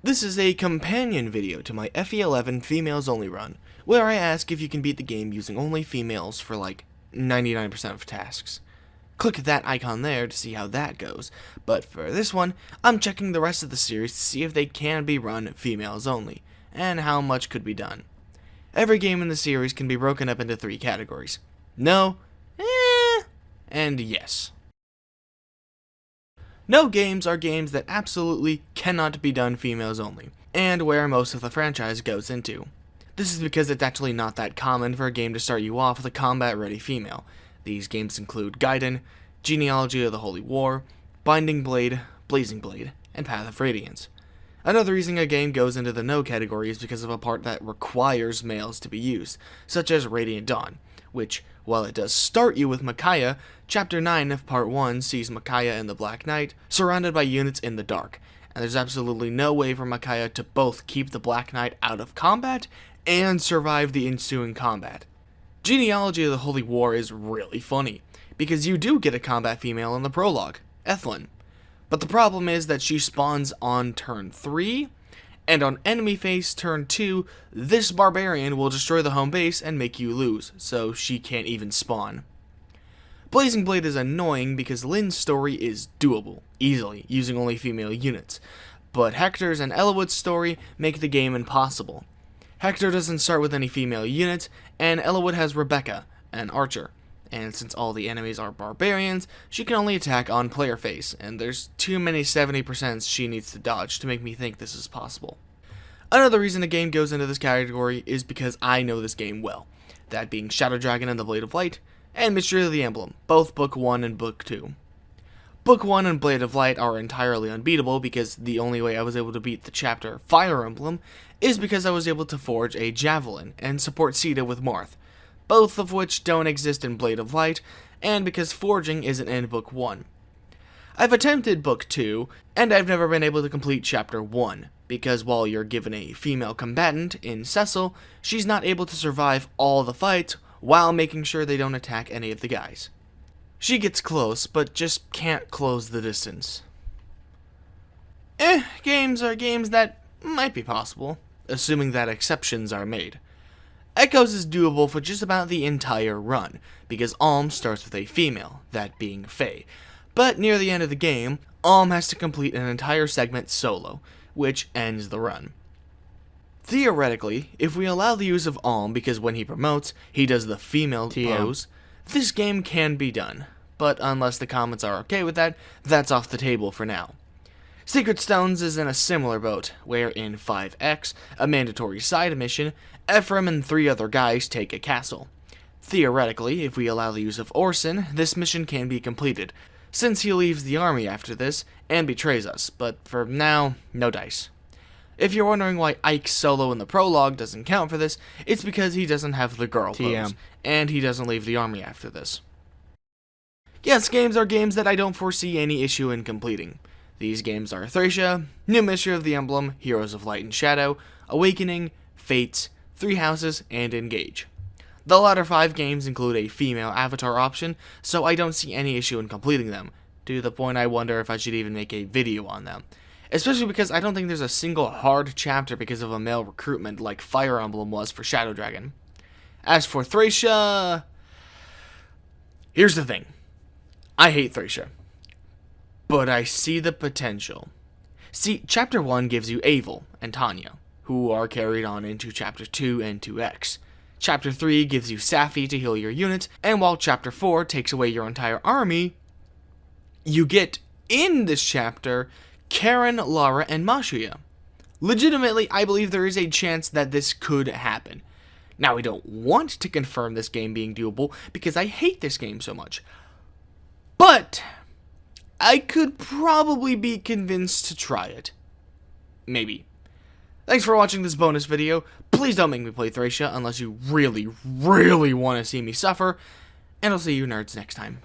This is a companion video to my FE11 Females Only run, where I ask if you can beat the game using only females for like 99% of tasks. Click that icon there to see how that goes, but for this one, I'm checking the rest of the series to see if they can be run females only, and how much could be done. Every game in the series can be broken up into 3 categories: no, and yes. No games are games that absolutely cannot be done females only, and where most of the franchise goes into. This is because it's actually not that common for a game to start you off with a combat-ready female. These games include Gaiden, Genealogy of the Holy War, Binding Blade, Blazing Blade, and Path of Radiance. Another reason a game goes into the no category is because of a part that requires males to be used, such as Radiant Dawn, which, while it does start you with Micaiah, Chapter 9 of Part 1 sees Micaiah and the Black Knight surrounded by units in the dark, and there's absolutely no way for Micaiah to both keep the Black Knight out of combat and survive the ensuing combat. Genealogy of the Holy War is really funny, because you do get a combat female in the prologue, Ethlyn, but the problem is that she spawns on turn 3, and on enemy phase turn 2, this barbarian will destroy the home base and make you lose, so she can't even spawn. Blazing Blade is annoying because Lynn's story is doable, easily, using only female units, but Hector's and Elowood's story make the game impossible. Hector doesn't start with any female units, and Elowood has Rebecca, an archer, and since all the enemies are barbarians, she can only attack on player phase, and there's too many 70% she needs to dodge to make me think this is possible. Another reason a game goes into this category is because I know this game well, that being Shadow Dragon and the Blade of Light, and Mystery of the Emblem, both Book 1 and Book 2. Book 1 and Blade of Light are entirely unbeatable because the only way I was able to beat the chapter Fire Emblem is because I was able to forge a javelin and support Sita with Marth, both of which don't exist in Blade of Light, and because forging isn't in Book 1. I've attempted Book 2, and I've never been able to complete Chapter 1, because while you're given a female combatant in Cecil, she's not able to survive all the fights while making sure they don't attack any of the guys. She gets close, but just can't close the distance. Games are games that might be possible, assuming that exceptions are made. Echoes is doable for just about the entire run, because Alm starts with a female, that being Faye, but near the end of the game, Alm has to complete an entire segment solo, which ends the run. Theoretically, if we allow the use of Alm because when he promotes, he does the female pose, this game can be done, but unless the comments are okay with that, that's off the table for now. Secret Stones is in a similar boat, where in 5X, a mandatory side mission, Ephraim and 3 other guys take a castle. Theoretically, if we allow the use of Orson, this mission can be completed, since he leaves the army after this and betrays us, but for now, no dice. If you're wondering why Ike's solo in the prologue doesn't count for this, it's because he doesn't have the girl pose, and he doesn't leave the army after this. Yes, games are games that I don't foresee any issue in completing. These games are Thracia, New Mystery of the Emblem, Heroes of Light and Shadow, Awakening, Fates, Three Houses, and Engage. The latter 5 games include a female avatar option, so I don't see any issue in completing them, to the point I wonder if I should even make a video on them. Especially because I don't think there's a single hard chapter because of a male recruitment like Fire Emblem was for Shadow Dragon. As for Thracia, here's the thing. I hate Thracia, but I see the potential. See, Chapter 1 gives you Abel and Tanya, who are carried on into Chapter 2 and 2X. Chapter 3 gives you Safi to heal your units, and while Chapter 4 takes away your entire army, you get, in this chapter, Karen, Lara, and Mashuya. Legitimately, I believe there is a chance that this could happen. Now, I don't want to confirm this game being doable, because I hate this game so much. But I could probably be convinced to try it. Maybe. Thanks for watching this bonus video. Please don't make me play Thracia unless you really, really want to see me suffer. And I'll see you nerds next time.